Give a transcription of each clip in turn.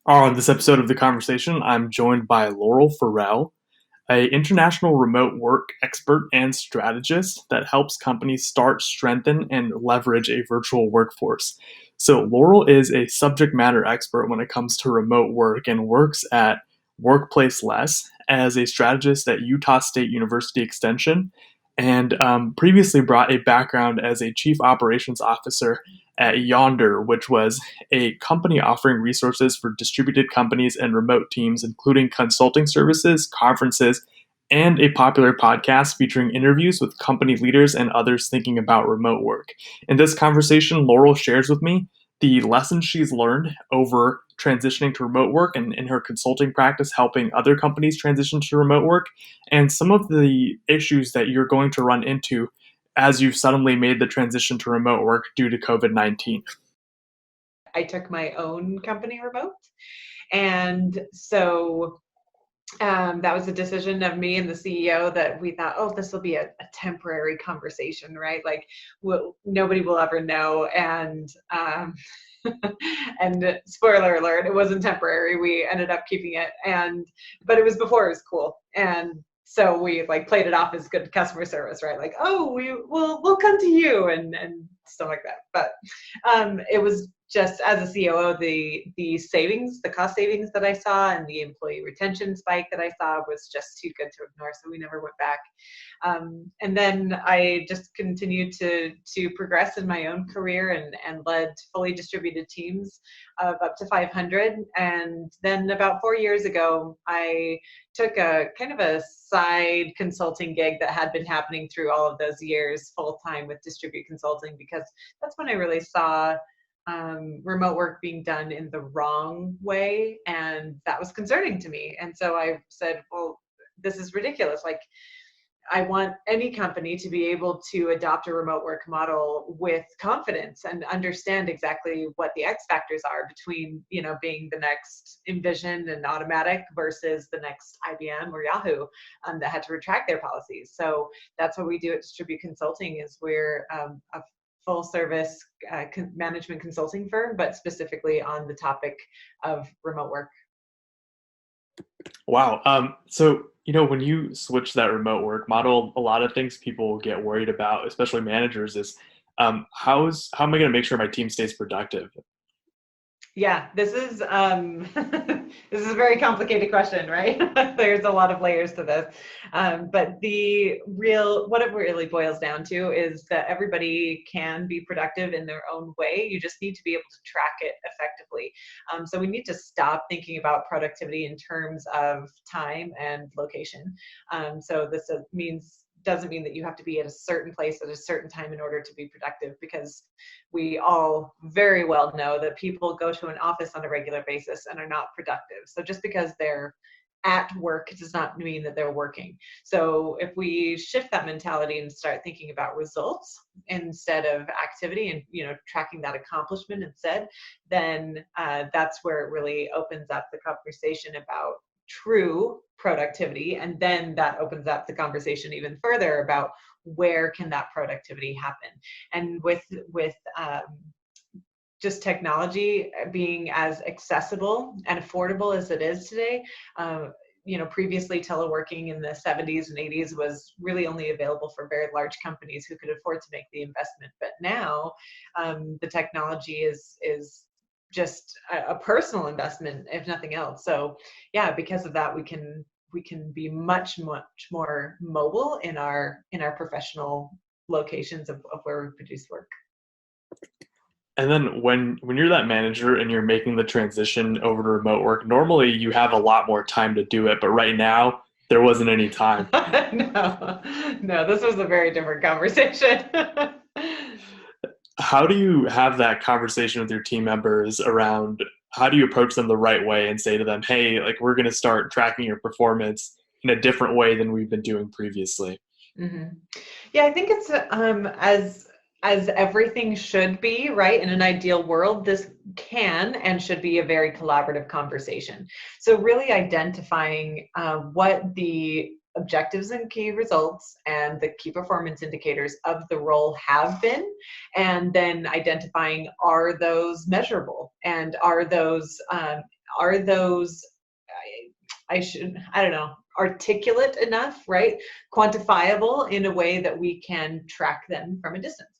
On this episode of The Conversation, I'm joined by Laurel Farrer, an international remote work expert and strategist that helps companies start, strengthen, and leverage a virtual workforce. So, Laurel is a subject matter expert when it comes to remote work and works at Workplace Less as a strategist at Utah State University Extension, and previously brought a background as a chief operations officer at Yonder, which was a company offering resources for distributed companies and remote teams, including consulting services, conferences, and a popular podcast featuring interviews with company leaders and others thinking about remote work. In this conversation, Laurel shares with me the lessons she's learned over transitioning to remote work and in her consulting practice, helping other companies transition to remote work, and some of the issues that you're going to run into as you've suddenly made the transition to remote work due to COVID 19. I took my own company remote. And so that was a decision of me and the CEO that we thought, oh, this will be a temporary conversation, right? Like nobody will ever know. And spoiler alert, it wasn't temporary. We ended up keeping it. But it was before it was cool. And so we like played it off as good customer service, right? Like, oh, we'll come to you and stuff like that. But it was just as a COO, the savings, the cost savings that I saw and the employee retention spike that I saw was just too good to ignore. So we never went back. And then I just continued to progress in my own career and led fully distributed teams of up to 500. And then about 4 years ago, I took a kind of a side consulting gig that had been happening through all of those years full time with Distribute Consulting, because that's when I really saw remote work being done in the wrong way. And that was concerning to me. And so I said, well, this is ridiculous. Like, I want any company to be able to adopt a remote work model with confidence and understand exactly what the X factors are between, being the next Envision and Automatic versus the next IBM or Yahoo that had to retract their policies. So that's what we do at Distribute Consulting. Is we're a full service management consulting firm, but specifically on the topic of remote work. Wow. When you switch that remote work model, a lot of things people get worried about, especially managers, is how am I going to make sure my team stays productive? Yeah, this is this is a very complicated question, right? There's a lot of layers to this, but what it really boils down to is that everybody can be productive in their own way. You just need to be able to track it effectively. So we need to stop thinking about productivity in terms of time and location. So this doesn't mean that you have to be at a certain place at a certain time in order to be productive, because we all very well know that people go to an office on a regular basis and are not productive. So just because they're at work does not mean that they're working. So if we shift that mentality and start thinking about results instead of activity and tracking that accomplishment instead, then that's where it really opens up the conversation about true productivity. And then that opens up the conversation even further about where can that productivity happen. And with just technology being as accessible and affordable as it is today, previously teleworking in the 70s and 80s was really only available for very large companies who could afford to make the investment. But now the technology is just a personal investment, if nothing else. So yeah, because of that, we can be much more mobile in our professional locations of where we produce work. And then when you're that manager and you're making the transition over to remote work, normally you have a lot more time to do it, but right now there wasn't any time. No, this was a very different conversation. How do you have that conversation with your team members around how do you approach them the right way and say to them, hey, like we're going to start tracking your performance in a different way than we've been doing previously? Mm-hmm. Yeah, I think it's as everything should be, right? In an ideal world, this can and should be a very collaborative conversation. So really identifying what the objectives and key results and the key performance indicators of the role have been, and then identifying, are those measurable, and are those are those, I don't know, articulate enough, right? Quantifiable in a way that we can track them from a distance.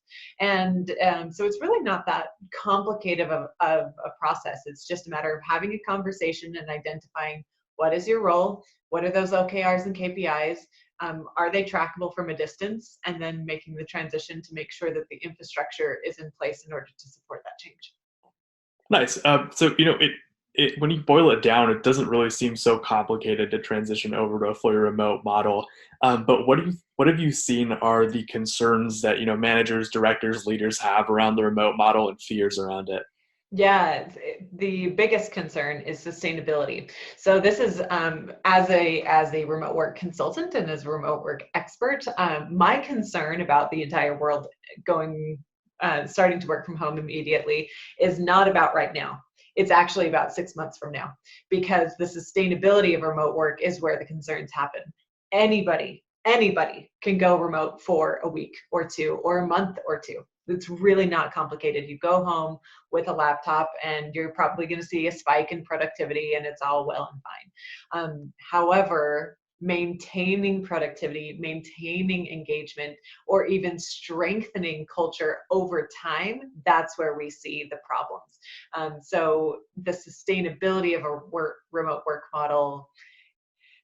And so it's really not that complicated of a process. It's just a matter of having a conversation and identifying what is your role, what are those OKRs and KPIs, are they trackable from a distance, and then making the transition to make sure that the infrastructure is in place in order to support that change. Nice. So, when you boil it down, it doesn't really seem so complicated to transition over to a fully remote model. But what have you seen are the concerns that, managers, directors, leaders have around the remote model and fears around it? Yeah, the biggest concern is sustainability. So this is as a remote work consultant and as a remote work expert, my concern about the entire world going starting to work from home immediately is not about right now. It's actually about 6 months from now, because the sustainability of remote work is where the concerns happen. Anybody can go remote for a week or two or a month or two. It's really not complicated. You go home with a laptop and you're probably going to see a spike in productivity, and it's all well and fine. However, maintaining productivity, maintaining engagement, or even strengthening culture over time, that's where we see the problems. So the sustainability of a remote work model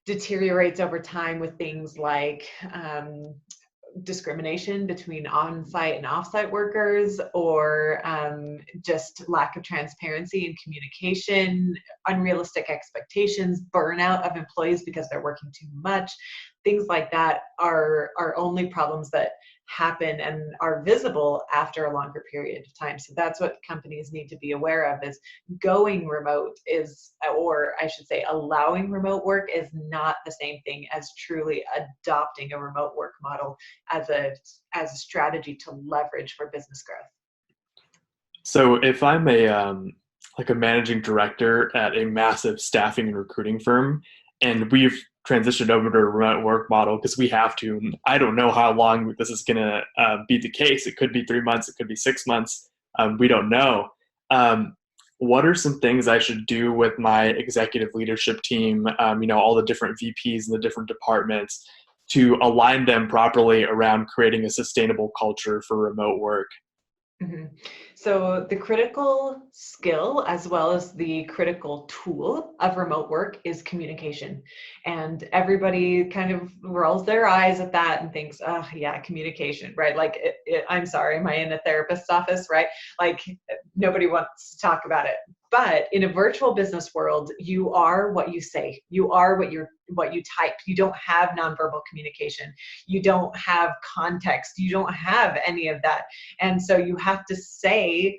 deteriorates over time with things like discrimination between on-site and off-site workers, or just lack of transparency and communication, unrealistic expectations, burnout of employees because they're working too much. Things like that are only problems that happen and are visible after a longer period of time. So that's what companies need to be aware of, is going remote is, or I should say allowing remote work is not the same thing as truly adopting a remote work model as a strategy to leverage for business growth. So if I'm a managing director at a massive staffing and recruiting firm, and we've transitioned over to a remote work model because we have to, and I don't know how long this is going to be the case. It could be 3 months, it could be 6 months. We don't know. What are some things I should do with my executive leadership team? All the different VPs and the different departments to align them properly around creating a sustainable culture for remote work. Mm-hmm. So the critical skill, as well as the critical tool of remote work, is communication. And everybody kind of rolls their eyes at that and thinks, oh yeah, communication, right? Like, I'm sorry, am I in a therapist's office, right? Like, nobody wants to talk about it. But in a virtual business world, you are what you say. You are what you type. You don't have nonverbal communication. You don't have context. You don't have any of that. And so you have to say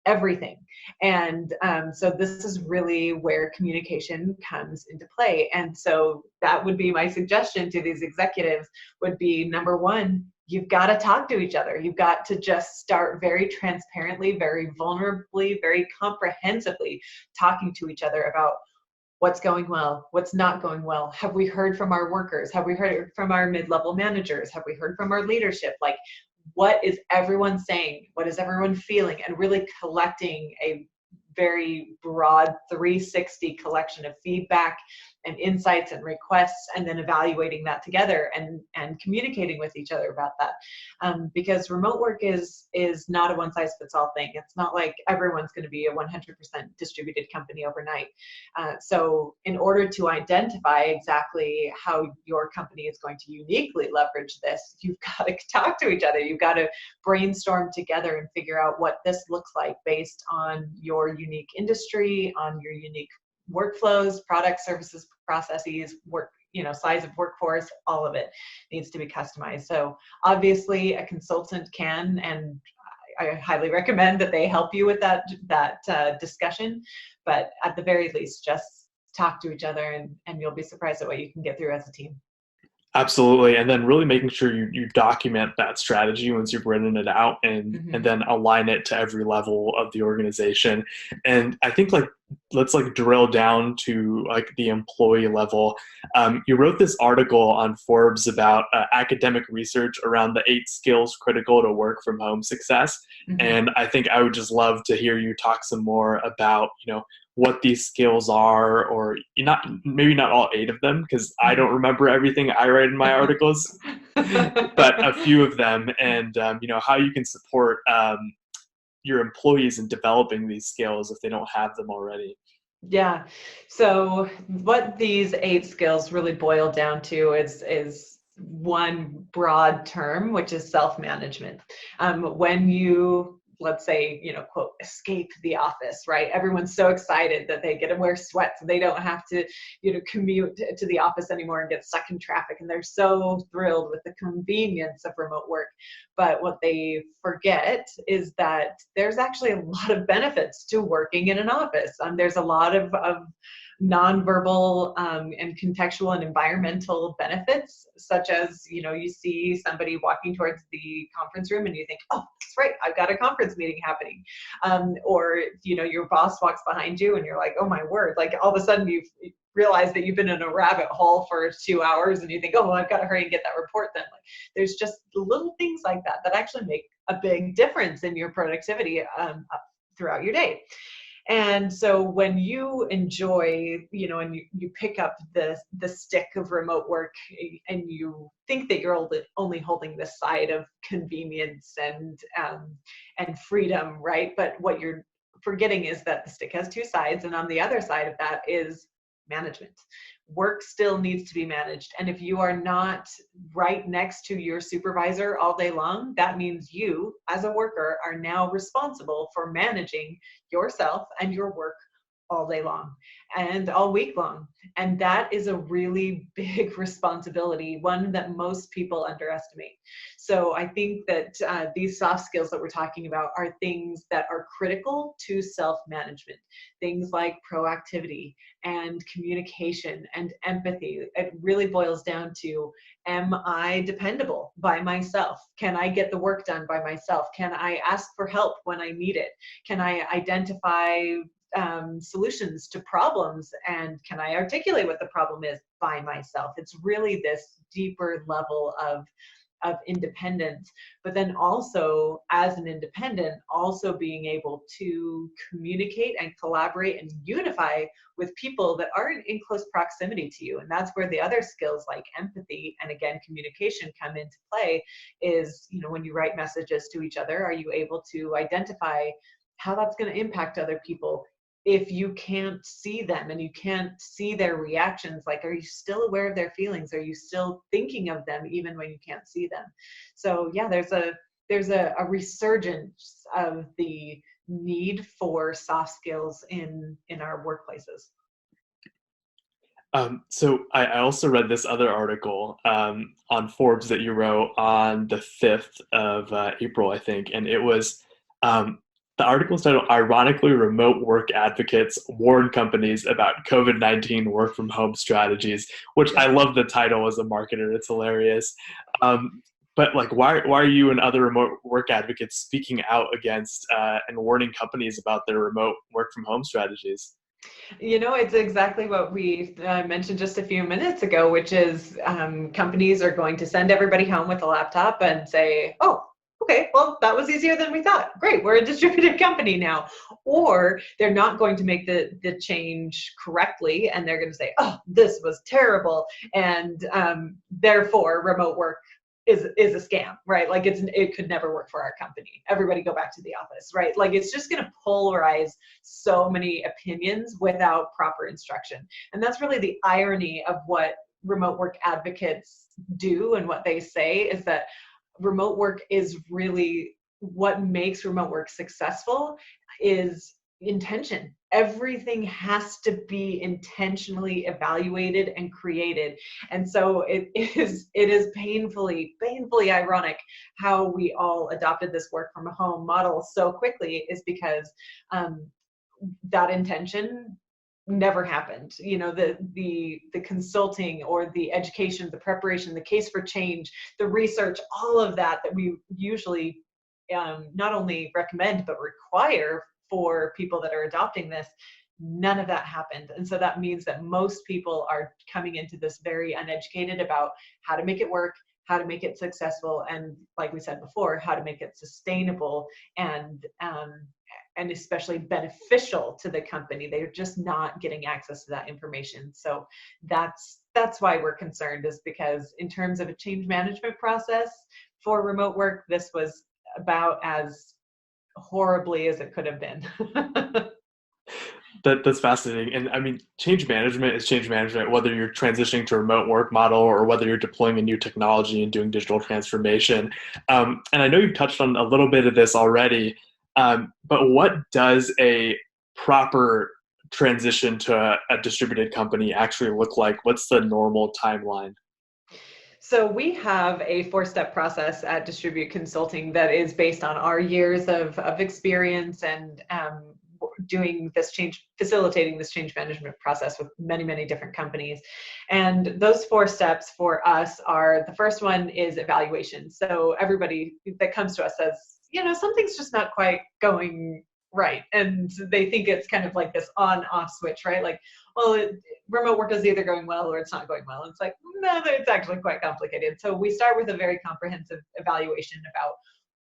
everything. And so this is really where communication comes into play. And so that would be my suggestion to these executives, would be, number one, you've got to talk to each other. You've got to just start very transparently, very vulnerably, very comprehensively talking to each other about what's going well, what's not going well. Have we heard from our workers? Have we heard from our mid-level managers? Have we heard from our leadership? Like, what is everyone saying? What is everyone feeling? And really collecting a very broad 360 collection of feedback and insights and requests, and then evaluating that together and communicating with each other about that. Because remote work is not a one-size-fits-all thing. It's not like everyone's going to be a 100% distributed company overnight. So in order to identify exactly how your company is going to uniquely leverage this, you've got to talk to each other. You've got to brainstorm together and figure out what this looks like based on your unique industry, on your unique workflows, products, services, processes, size of workforce. All of it needs to be customized. So obviously a consultant can, and I highly recommend that they help you with that discussion, but at the very least, just talk to each other, and you'll be surprised at what you can get through as a team. Absolutely. And then really making sure you document that strategy once you've written it out, and then align it to every level of the organization. And I think let's drill down to the employee level. You wrote this article on Forbes about academic research around the 8 skills critical to work from home success. And I think I would just love to hear you talk some more about, what these skills are, or not, maybe not all 8 of them, because I don't remember everything I write in my articles, but a few of them, and how you can support your employees in developing these skills if they don't have them already. Yeah. So what these 8 skills really boil down to is one broad term, which is self-management. When you, let's say, quote, escape the office, right? Everyone's so excited that they get to wear sweats and they don't have to, commute to the office anymore and get stuck in traffic. And they're so thrilled with the convenience of remote work. But what they forget is that there's actually a lot of benefits to working in an office. There's a lot of nonverbal and contextual and environmental benefits, such as, you see somebody walking towards the conference room and you think, oh, that's right, I've got a conference meeting happening. Or, your boss walks behind you and you're like, oh my word, like all of a sudden you've realized that you've been in a rabbit hole for 2 hours and you think, oh, well, I've got to hurry and get that report then. Like, there's just little things like that that actually make a big difference in your productivity throughout your day. And so when you enjoy, and you pick up the stick of remote work and you think that you're only holding this side of convenience and freedom, right? But what you're forgetting is that the stick has 2 sides, and on the other side of that is management. Work still needs to be managed. And if you are not right next to your supervisor all day long, that means you, as a worker, are now responsible for managing yourself and your work all day long and all week long. And that is a really big responsibility, one that most people underestimate. So I think that these soft skills that we're talking about are things that are critical to self-management. Things like proactivity and communication and empathy. It really boils down to, am I dependable by myself? Can I get the work done by myself? Can I ask for help when I need it? Can I identify solutions to problems, and can I articulate what the problem is by myself? It's really this deeper level of independence, but then also as an independent, also being able to communicate and collaborate and unify with people that aren't in close proximity to you. And that's where the other skills like empathy and, again, communication come into play. Is, when you write messages to each other, are you able to identify how that's going to impact other people? If you can't see them and you can't see their reactions, like, are you still aware of their feelings? Are you still thinking of them even when you can't see them? So yeah, there's a resurgence of the need for soft skills in our workplaces. So I also read this other article on Forbes that you wrote on the 5th of April, I think, and it was the article's titled, "Ironically, Remote Work Advocates Warn Companies About COVID-19 Work From Home Strategies," which I love the title as a marketer. It's hilarious. But like, why are you and other remote work advocates speaking out against and warning companies about their remote work from home strategies? It's exactly what we mentioned just a few minutes ago, which is companies are going to send everybody home with a laptop and say, oh, okay, well, that was easier than we thought. Great, we're a distributed company now. Or they're not going to make the change correctly, and they're going to say, oh, this was terrible, and therefore remote work is a scam, right? Like it could never work for our company. Everybody go back to the office, right? Like it's just going to polarize so many opinions without proper instruction. And that's really the irony of what remote work advocates do, and what they say is that remote work is really what makes remote work successful is intention. Everything has to be intentionally evaluated and created. And so it is painfully ironic how we all adopted this work from home model so quickly, is because that intention never happened. The consulting or the education, the preparation, the case for change, the research, all of that we usually not only recommend but require for people that are adopting this, none of that happened. And so that means that most people are coming into this very uneducated about how to make it work, how to make it successful, and like we said before, how to make it sustainable and and especially beneficial to the company. They're just not getting access to that information. So that's why we're concerned, is because in terms of a change management process for remote work, this was about as horribly as it could have been. That's fascinating. And I mean, change management is change management, whether you're transitioning to a remote work model or whether you're deploying a new technology and doing digital transformation. And I know you've touched on a little bit of this already, but what does a proper transition to a distributed company actually look like? What's the normal timeline? So we have a four-step process at Distribute Consulting that is based on our years of experience and doing this change, facilitating this change management process with many, many different companies. And those four steps for us are, the first one is evaluation. So everybody that comes to us says, something's just not quite going right. And they think it's kind of like this on-off switch, right? Like, well, remote work is either going well or it's not going well. And it's like, no, it's actually quite complicated. So we start with a very comprehensive evaluation about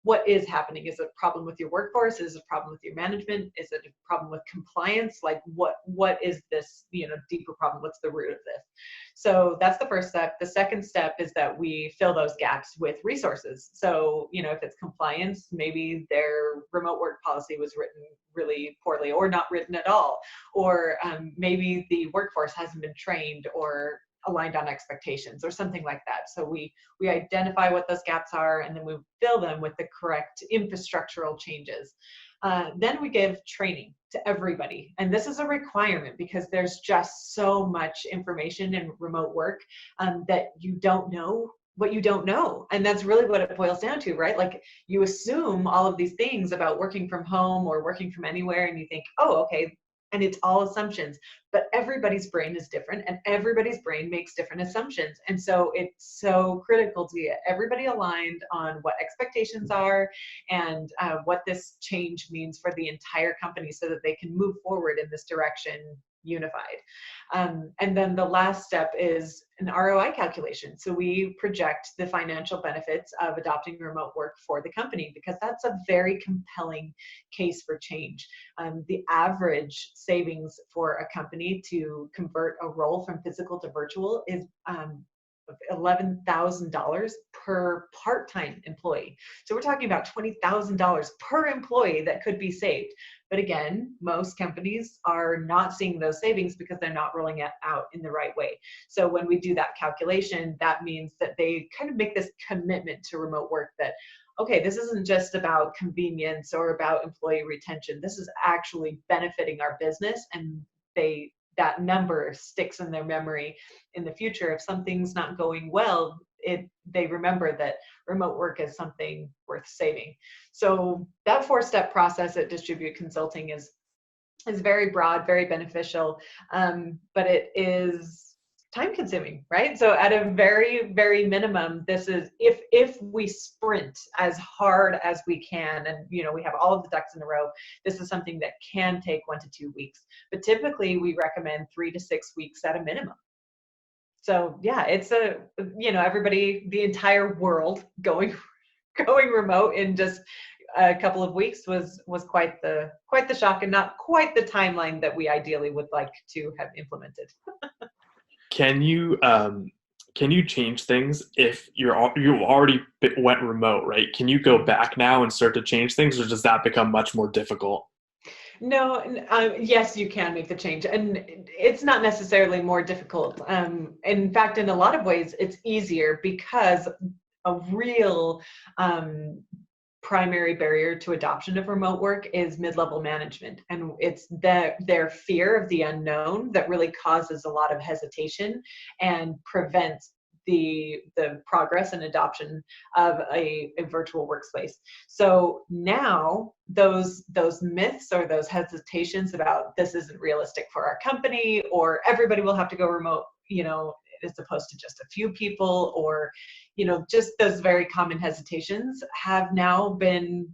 what is happening. Is it a problem with your workforce? Is it a problem with your management? Is it a problem with compliance? Like what is this, deeper problem? What's the root of this? So that's the first step. The second step is that we fill those gaps with resources. So, if it's compliance, maybe their remote work policy was written really poorly or not written at all. Or maybe the workforce hasn't been trained or aligned on expectations or something like that. So we identify what those gaps are, and then we fill them with the correct infrastructural changes. Then we give training to everybody. And this is a requirement because there's just so much information in remote work that you don't know what you don't know. And that's really what it boils down to, right? Like, you assume all of these things about working from home or working from anywhere, and you think, oh, okay, and it's all assumptions. But everybody's brain is different, and everybody's brain makes different assumptions. And so it's so critical to get everybody aligned on what expectations are and what this change means for the entire company so that they can move forward in this direction unified. And then the last step is an ROI calculation. So we project the financial benefits of adopting remote work for the company, because that's a very compelling case for change. The average savings for a company to convert a role from physical to virtual is $11,000 per part-time employee. So we're talking about $20,000 per employee that could be saved. But again, most companies are not seeing those savings because they're not rolling it out in the right way. So when we do that calculation, that means that they kind of make this commitment to remote work that, okay, this isn't just about convenience or about employee retention. This is actually benefiting our business, and that number sticks in their memory in the future. If something's not going well, they remember that remote work is something worth saving. So that four-step process at Distribute Consulting is very broad, very beneficial, but it is time consuming, right? So at a very, very minimum, this is, if we sprint as hard as we can, and we have all of the ducks in a row, this is something that can take 1 to 2 weeks. But typically we recommend 3 to 6 weeks at a minimum. So yeah, it's everybody, the entire world going remote in just a couple of weeks was quite the shock, and not quite the timeline that we ideally would like to have implemented. Can you change things if you already went remote, right? Can you go back now and start to change things, or does that become much more difficult? No, yes, you can make the change, and it's not necessarily more difficult. In fact, in a lot of ways, it's easier, because a real primary barrier to adoption of remote work is mid-level management, and it's their fear of the unknown that really causes a lot of hesitation and prevents the progress and adoption of a virtual workspace. So now those myths or those hesitations about this isn't realistic for our company, or everybody will have to go remote, as opposed to just a few people, or just those very common hesitations have now been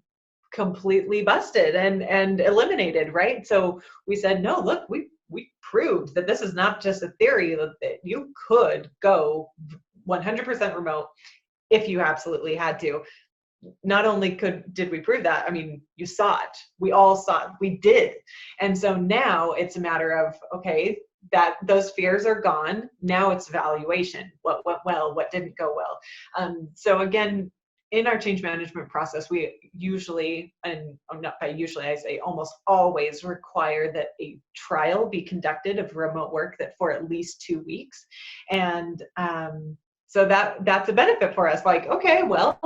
completely busted and eliminated, right? So we said, no, look, we proved that this is not just a theory, that you could go 100% remote if you absolutely had to. not only did we prove that, I mean, you saw it. We all saw it. We did. And so now it's a matter of, okay, that those fears are gone. Now it's evaluation. What went well? What didn't go well? So again, in our change management process, we usually, and not by usually, I say almost always, require that a trial be conducted of remote work that for at least 2 weeks. And so that's a benefit for us. Like, okay, well,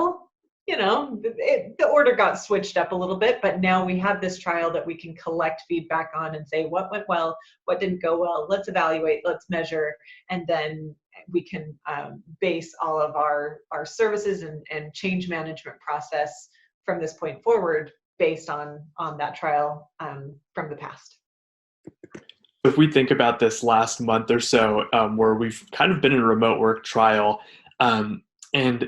the order got switched up a little bit, but now we have this trial that we can collect feedback on and say what went well, what didn't go well. Let's evaluate, let's measure, and then we can base all of our services and change management process from this point forward based on that trial from the past. If we think about this last month or so, where we've kind of been in a remote work trial, and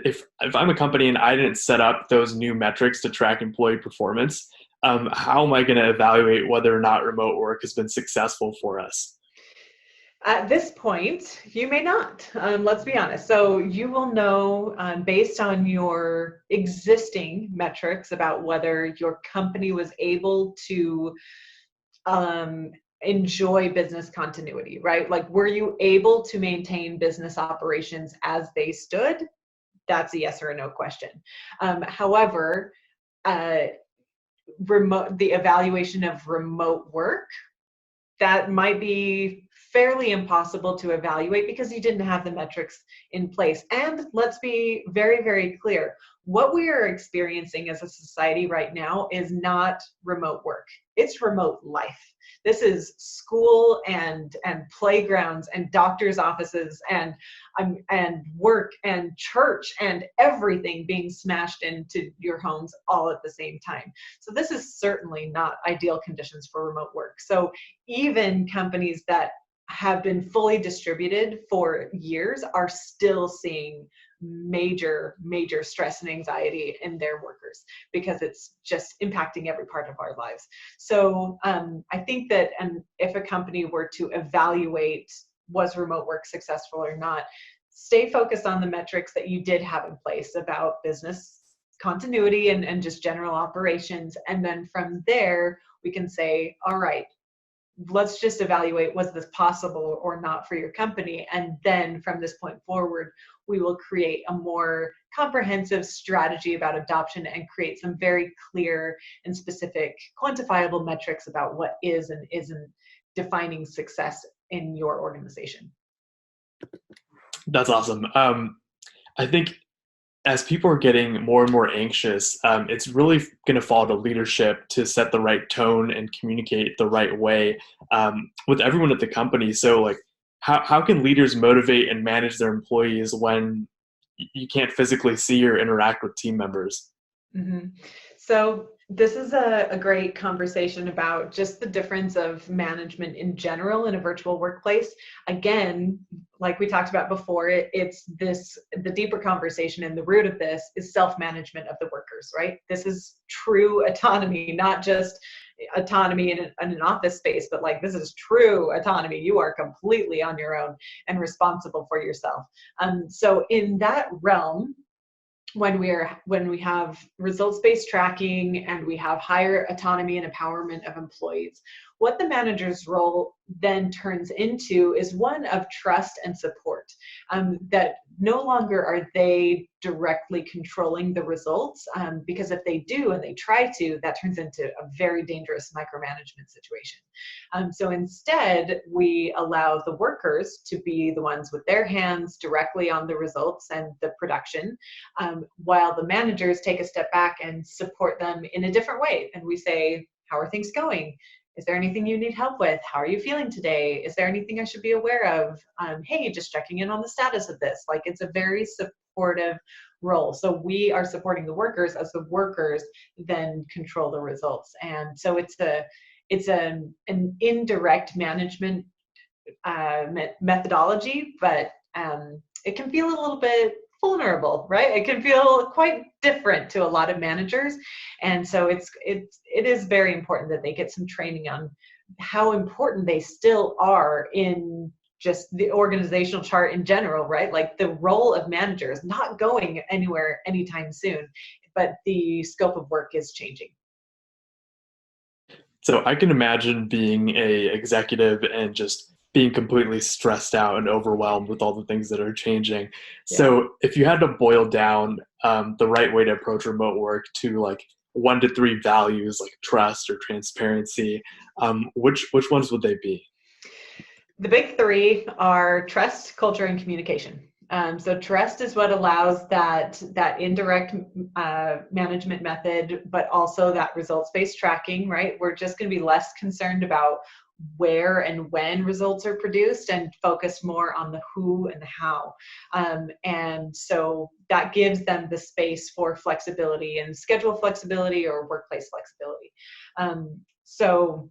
if I'm a company and I didn't set up those new metrics to track employee performance, how am I going to evaluate whether or not remote work has been successful for us? At this point, you may not. Let's be honest. So you will know based on your existing metrics about whether your company was able to enjoy business continuity, right? Like, were you able to maintain business operations as they stood? That's a yes or a no question. However, the evaluation of remote work, that might be fairly impossible to evaluate because you didn't have the metrics in place. And let's be very, very clear. What we are experiencing as a society right now is not remote work. It's remote life. This is school and playgrounds and doctors' offices and work and church and everything being smashed into your homes all at the same time. So this is certainly not ideal conditions for remote work. So even companies that have been fully distributed for years are still seeing major stress and anxiety in their workers because it's just impacting every part of our lives. So I think that, and if a company were to evaluate was remote work successful or not, stay focused on the metrics that you did have in place about business continuity and just general operations. And then from there, we can say, all right, let's just evaluate, was this possible or not for your company? And then from this point forward, we will create a more comprehensive strategy about adoption and create some very clear and specific quantifiable metrics about what is and isn't defining success in your organization. That's awesome. I think as people are getting more and more anxious, it's really going to fall to leadership to set the right tone and communicate the right way with everyone at the company. So, like, how can leaders motivate and manage their employees when you can't physically see or interact with team members? Mm-hmm. So this is a great conversation about just the difference of management in general in a virtual workplace. Again, like we talked about before, the deeper conversation and the root of this is self-management of the workers, right? This is true autonomy, not just autonomy in an office space, but like this is true autonomy. You are completely on your own and responsible for yourself. So in that realm, when we have results-based tracking and we have higher autonomy and empowerment of employees, what the manager's role then turns into is one of trust and support. That no longer are they directly controlling the results, because if they do and they try to, that turns into a very dangerous micromanagement situation. So instead, we allow the workers to be the ones with their hands directly on the results and the production, while the managers take a step back and support them in a different way. And we say, how are things going? Is there anything you need help with? How are you feeling today? Is there anything I should be aware of? Hey, just checking in on the status of this. Like, it's a very supportive role. So we are supporting the workers as the workers then control the results. And so it's an indirect management methodology, but it can feel a little bit vulnerable, right? It can feel quite different to a lot of managers. And so it is very important that they get some training on how important they still are in just the organizational chart in general, right? Like the role of manager is not going anywhere anytime soon. but the scope of work is changing. So I can imagine being a executive and just being completely stressed out and overwhelmed with all the things that are changing. Yeah. So if you had to boil down the right way to approach remote work to like 1 to 3 values like trust or transparency, which ones would they be? The big three are trust, culture, and communication. So trust is what allows that indirect management method, but also that results-based tracking, right? We're just going to be less concerned about where and when results are produced and focus more on the who and the how. And so that gives them the space for flexibility and schedule flexibility or workplace flexibility. So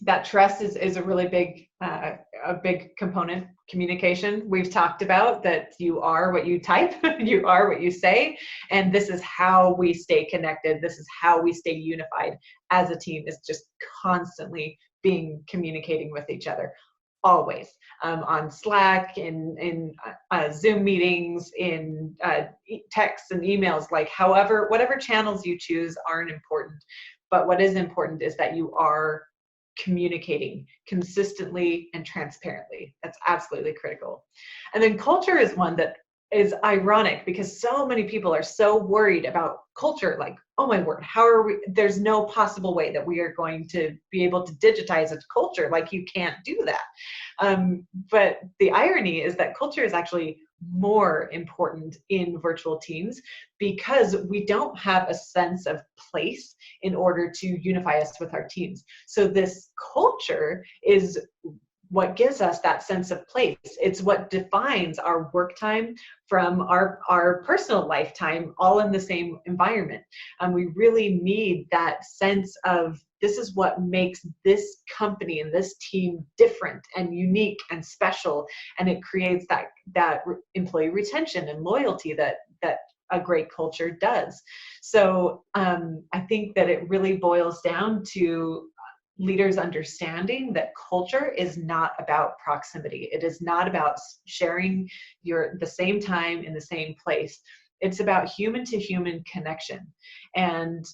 that trust is a big component. Communication, we've talked about that you are what you type, you are what you say, and this is how we stay connected, this is how we stay unified as a team, is just constantly communicating with each other, always, on Slack, in Zoom meetings, in texts and emails, like whatever channels you choose aren't important, but what is important is that you are communicating consistently and transparently. That's absolutely critical. And then culture is one that is ironic because so many people are so worried about culture, like, oh my word, how are we, there's no possible way that we are going to be able to digitize a culture, like you can't do that. But the irony is that culture is actually more important in virtual teams because we don't have a sense of place in order to unify us with our teams. So this culture is what gives us that sense of place. It's what defines our work time from our personal lifetime, all in the same environment. And we really need that sense of, this is what makes this company and this team different and unique and special. And it creates that employee retention and loyalty that a great culture does. So I think that it really boils down to leaders understanding that culture is not about proximity. It is not about sharing the same time in the same place. It's about human to human connection. And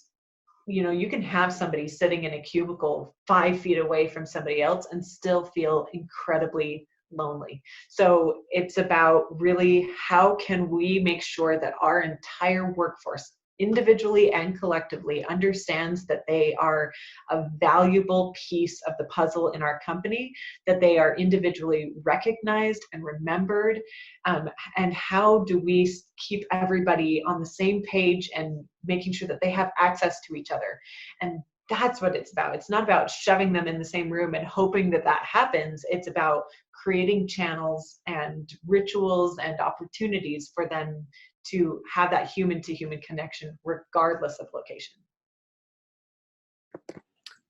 you can have somebody sitting in a cubicle 5 feet away from somebody else and still feel incredibly lonely. So it's about really, how can we make sure that our entire workforce, individually and collectively, understands that they are a valuable piece of the puzzle in our company, that they are individually recognized and remembered, and how do we keep everybody on the same page and making sure that they have access to each other. And that's what it's about. It's not about shoving them in the same room and hoping that happens. It's about creating channels and rituals and opportunities for them to have that human to human connection regardless of location.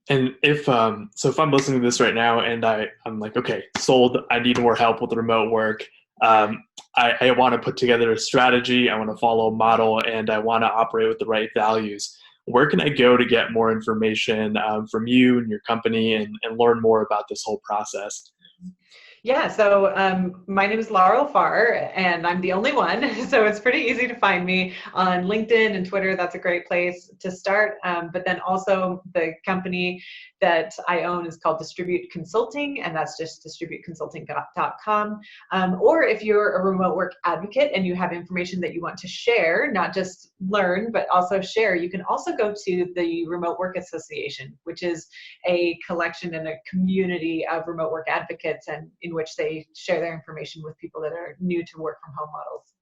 And if if I'm listening to this right now and I'm like, okay, sold, I need more help with remote work. I want to put together a strategy, I want to follow a model, and I want to operate with the right values. Where can I go to get more information from you and your company and learn more about this whole process? Yeah, so my name is Laurel Farrer, and I'm the only one, so it's pretty easy to find me on LinkedIn and Twitter. That's a great place to start. But then also the company that I own is called Distribute Consulting, and that's just distributeconsulting.com. Or if you're a remote work advocate and you have information that you want to share, not just learn, but also share, you can also go to the Remote Work Association, which is a collection and a community of remote work advocates, and in which they share their information with people that are new to work from home models.